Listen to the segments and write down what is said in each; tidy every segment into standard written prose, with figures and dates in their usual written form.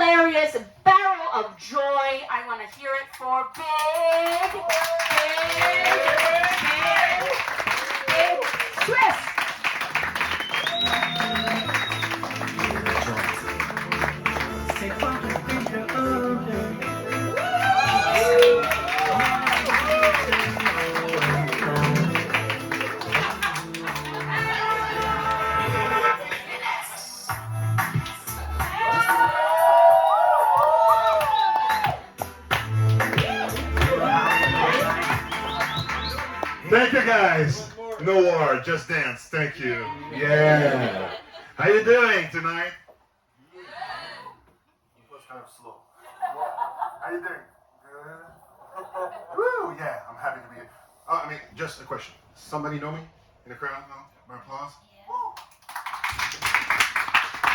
hilarious barrel of joy. I want to hear it for Big Swiss. Thank you guys. No war, just dance. Thank you. Yeah. How you doing tonight? It was kind of slow. How you doing? Good. Woo, yeah, I'm happy to be here. I mean, just a question. Somebody know me in the crowd? No? My applause?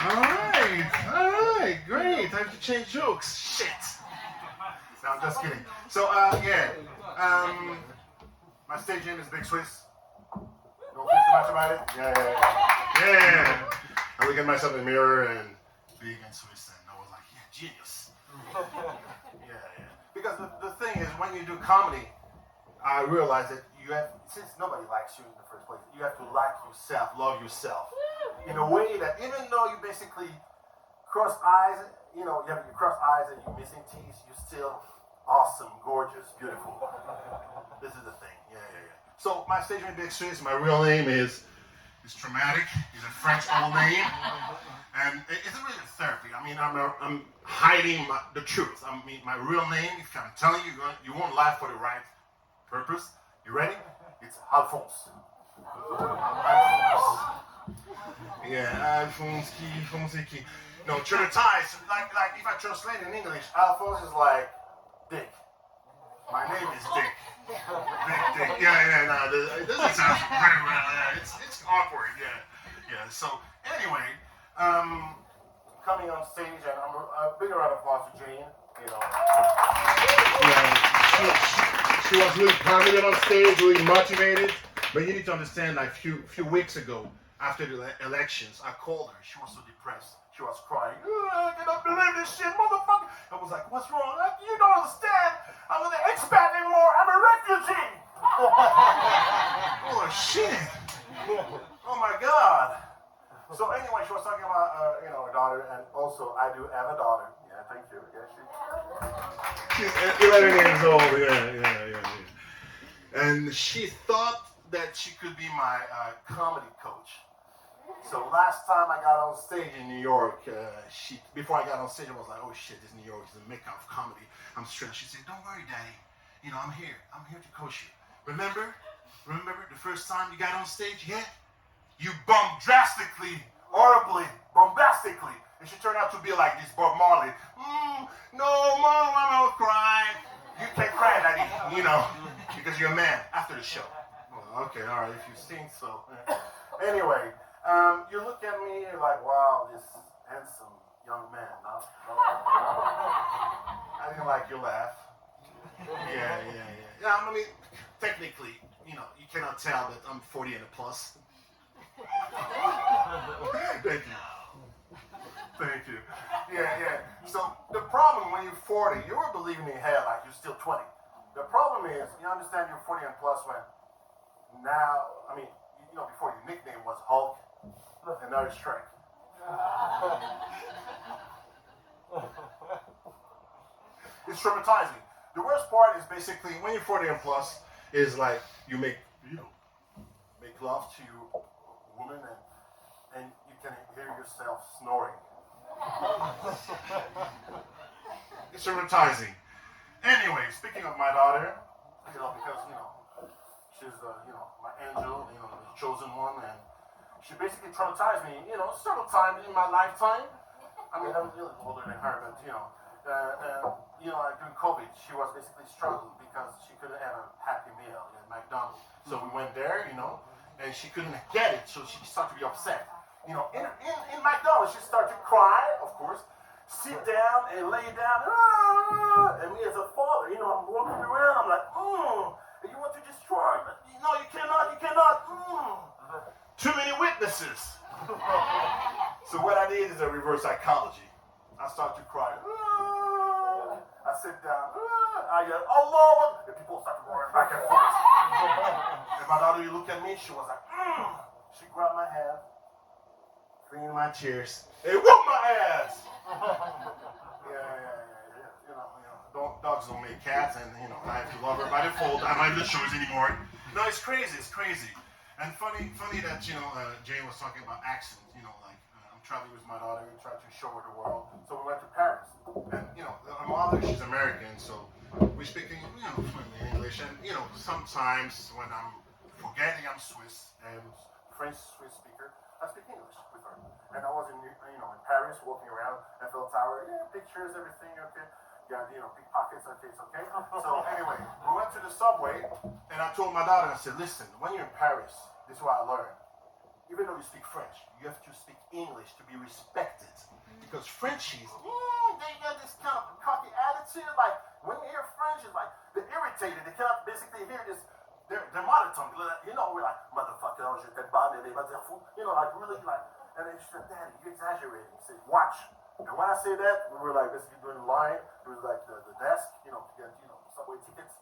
All right, great. Time to change jokes. Shit. No, I'm just kidding. So, my stage name is Bigswiss. Don't think too much about it. Yeah. I look at myself in the mirror and Big and Swiss, and I was like, yeah, genius. Yeah. Because the thing is, when you do comedy, I realize that since nobody likes you in the first place, you have to like yourself, love yourself. In a way that even though you basically cross eyes, you have your cross eyes and you're missing teeth, you're still awesome, gorgeous, beautiful. This is the thing. Yeah. So my stage name is Bigswiss. My real name is Traumatic. It's a French old name, and it's really a therapy. I mean, I'm hiding the truth. I mean, my real name. If I'm telling you, you won't laugh for the right purpose. You ready? It's Alphonse. Yeah, Alphonse qui. No, traumatized. Like if I translate in English, Alphonse is like Dick. My name is Dick. Dick. Yeah. No, it doesn't sound very well. Yeah, it's awkward. Yeah. So anyway, coming on stage, and I'm a big round of applause for Jane. Yeah, she was really confident on stage, really motivated. But you need to understand, like few weeks ago, after the elections, I called her. She was so depressed. She was crying. I cannot believe this shit, motherfucker. I was like, what's wrong? You don't understand. I'm not an expat anymore. I'm a refugee. Oh, shit. Oh, my God. So anyway, she was talking about, her daughter. And also, I do have a daughter. Yeah, thank you. Yeah, she's 11 years old. Yeah. And she thought that she could be my comedy coach. So last time I got on stage in New York, before I got on stage, I was like, oh shit, this New York is a mecca of comedy. I'm stressed. She said, don't worry, Daddy. I'm here. I'm here to coach you. Remember the first time you got on stage? Yeah? You bumped drastically, horribly, bombastically. And she turned out to be like this Bob Marley. No, Mom, I'm not crying. You can't cry, Daddy, because you're a man after the show. Well, okay, all right, if you think so. Anyway. You look at me, you're like, wow, this handsome young man, no? I didn't like your laugh. Yeah. I mean, technically, you cannot tell that I'm 40 and a plus. Thank you. Yeah. So the problem when you're 40, you were believing in hell like you're still 20. The problem is, you understand you're 40 and plus when now, I mean, before your nickname was Hulk, and now it's Shrek. It's traumatizing. The worst part is basically when you're 40 and plus is like you make love to your woman and you can hear yourself snoring. It's traumatizing. Anyway, speaking of my daughter, because she's my angel, the chosen one, and she basically traumatized me, several times in my lifetime. I mean, I'm a little older than her, but during COVID, she was basically struggling because she couldn't have a Happy Meal at McDonald's. So we went there, and she couldn't get it, so she started to be upset. In McDonald's, she started to cry, of course, sit down and lay down, and me as a father, I'm walking around, I'm like, and you want to destroy, but no, you cannot. Too many witnesses. So what I did is a reverse psychology. I start to cry. I sit down. I yell, Allah! And people start going back and forth. And my daughter, you look at me, she was like, She grabbed my hand, cleaned my tears, and whooped my ass. Dogs don't make cats, and I have to love her by default. I'm not even the shows anymore. No, it's crazy. And funny that Jane was talking about accents. I'm traveling with my daughter, we try to show her the world. So we went to Paris, and her mother, she's American, so we speak fluently English. And sometimes when I'm forgetting I'm Swiss and French Swiss speaker, I speak English with her. And I was in Paris, walking around, Eiffel Tower, pictures, everything, okay. Got pickpockets, okay, it's okay. So anyway, we went to the subway, and I told my daughter, I said, listen, when you're in Paris, this is what I learned. Even though you speak French, you have to speak English to be respected. Because Frenchies, they got this kind of cocky attitude. Like, when you hear French, it's like, they're irritated. They cannot basically hear this, their mother tongue. We're like, motherfucker, je t'ai pas, like, really, like, and then she said, Daddy, you're exaggerating. He said, watch. And when I say that, we were like basically doing a line. It was like the desk, to get subway tickets.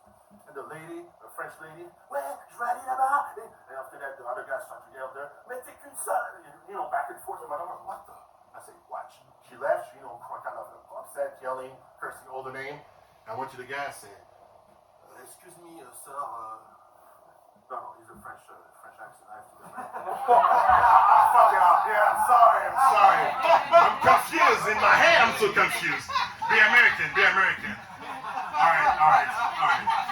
And the lady, the French lady, ouais, je vais aller là-bas. And after that, the other guys started to yell there, mais t'es qu'une seule, back and forth. And my mom was, what the? I said, watch. She left, kind of upset, yelling, cursing all the name. I went to the guy and said, excuse me, sir. No, he's a French accent. I have to get fuck it up. Yeah, I'm sorry. I'm confused. In my head, I'm so confused. Be American. All right.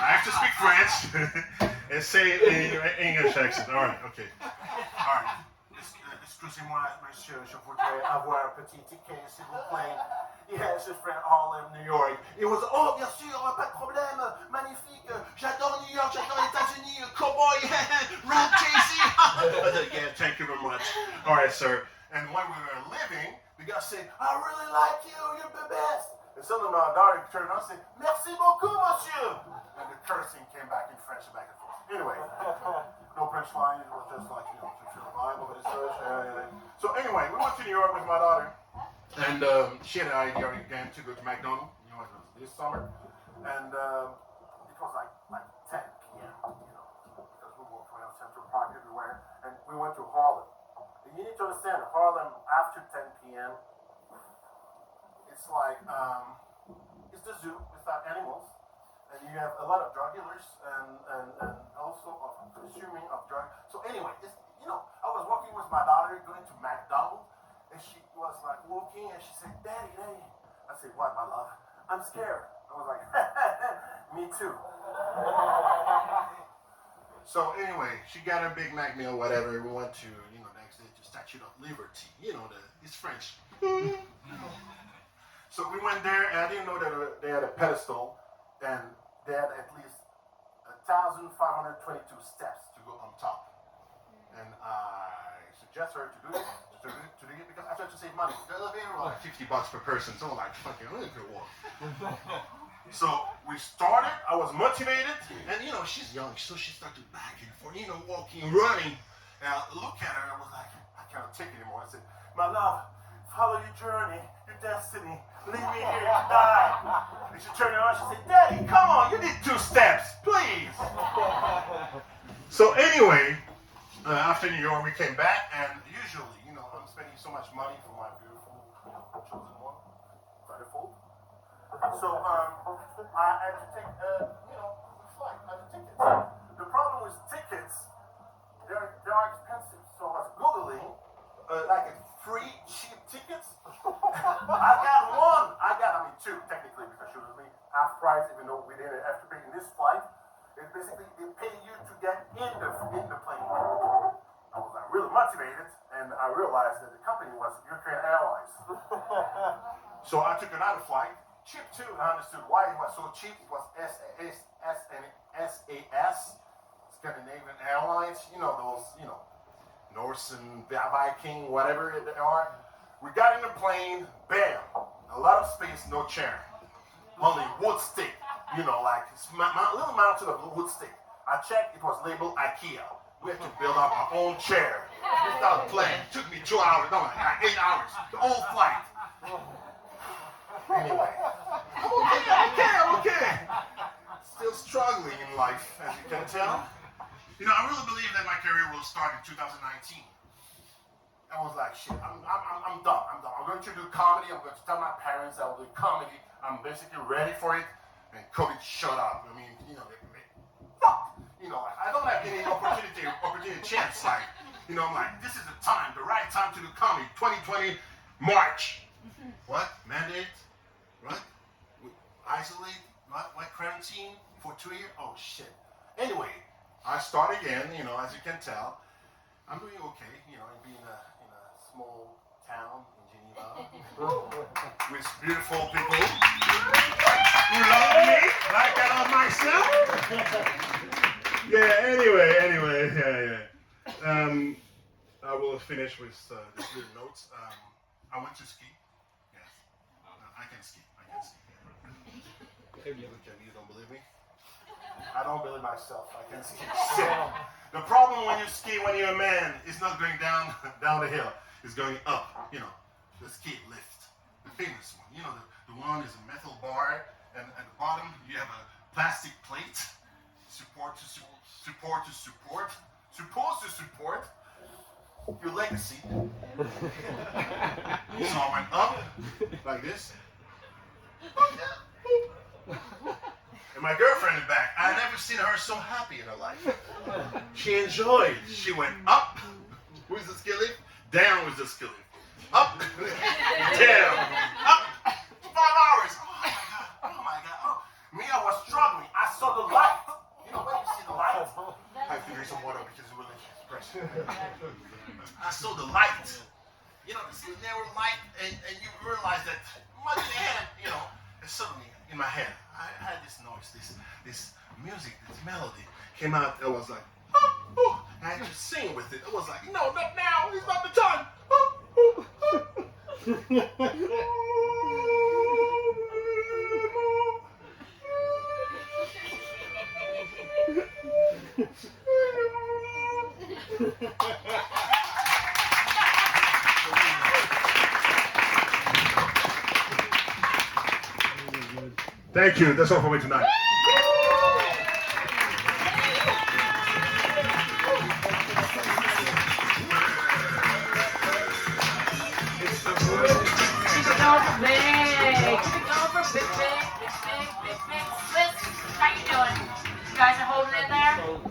I have to speak French and say it in English accent. All right, okay. All right. Excusez-moi, monsieur, je voudrais avoir un petit ticket, s'il vous plaît. Yes, it's from Harlem, New York. It was, oh, bien sûr, pas de problème, magnifique. J'adore New York, j'adore les États-Unis, cowboy, rap, Jay-Z. Yeah, thank you very much. All right, sir. And when we were leaving, the guy said, I really like you, you're the best. And suddenly my daughter turned around and said, merci beaucoup, monsieur. And the cursing came back in French and back and forth. Anyway, no French line, it was just like, to show the Bible, but it's So anyway, we went to New York with my daughter. And she had an idea again to go to McDonald's, it was this summer. And it was like 10 p.m., because we walked around Central Park everywhere. And we went to Harlem. And you need to understand, Harlem, after 10 p.m., it's like, it's the zoo without animals. And you have a lot of drug dealers and also of consuming of drugs. So anyway, I was walking with my daughter going to McDonald's. And she was like walking and she said, Daddy. I said, what, my love? I'm scared. I was like, me too. So anyway, she got her Big Mac meal, whatever. We went to, the next day to Statue of Liberty. It's French. So we went there and I didn't know that they had a pedestal and they had at least 1,522 steps to go on top. And I suggest her to do it. Because I tried to save money. The elevator was like $50 per person, so I'm like, fucking, I'm gonna walk. So we started, I was motivated, and she's young, so she started back and forth, walking, running. And I look at her, and I was like, I can't take it anymore. I said, my love, follow your journey, your destiny. Leave me here to die. And she turned around, she said, Daddy, come on, you did 2 steps, please. So anyway, after New York, we came back, and usually, I'm spending so much money for my beautiful chosen one, by default. So I had to take, flight. I had tickets. The problem with tickets, they are expensive. So I was Googling, like free cheap tickets. I got 2 technically, because she was with me half price, even though we didn't have to pay in this flight. It's basically they pay you to get in the plane. I was really motivated, and I realized that the company was European Airlines. So I took another flight, cheap too. I understood why it was so cheap. It was SAS, Scandinavian Airlines. Those, Norse and Viking, whatever they are. We got in the plane, bam, a lot of space, no chair, only wood stick. Like my little mountain of wood stick. I checked, it was labeled IKEA. We had to build up our own chair without plane. It took me 2 hours, no, like 8 hours, the whole flight. Anyway, I'm okay. Still struggling in life, as you can tell. You know, I really believe that my career will start in 2019. I was like, shit, I'm done. I'm going to do comedy. I'm going to tell my parents I will do comedy. I'm basically ready for it. And COVID showed up. I mean, you know, fuck. You know, I don't have any opportunity chance. Like, you know, I'm like, this is the time, the right time to do comedy. 2020, March. What? Mandate? What? Isolate? What quarantine for 2 years? Oh, shit. Anyway, I start again, you know, as you can tell. I'm doing okay, you know, being in a small town in Geneva with beautiful people who love me like I love myself. Yeah, anyway. I will finish with these little notes. I went to ski. Yes. I can ski. You don't believe me? I don't believe myself. I can ski. The problem when you ski when you're a man is not going down the hill. It's going up. You know, the ski lift, the famous one. You know, the one is a metal bar, and at the bottom you have a plastic plate, supposed to support your legacy. So I went up like this. And my girlfriend in back, I never seen her so happy in her life. She enjoyed. She went up with the ski lift, down with the ski lift. Up, down, up, 5 hours. Oh my God. Oh. Me, I was struggling. I saw the light. You know when you see the light? I have to drink some water because it's really pressure. I saw the light. You know, this narrow light, and you realize that much in the hand, you know, and suddenly in my head, I had this noise, this music, this melody came out. I was like, oh, I had to sing with it. I was like, no, not now. It's not the time. Thank you. That's all for me tonight. Keep it going for big. Keep it going for big.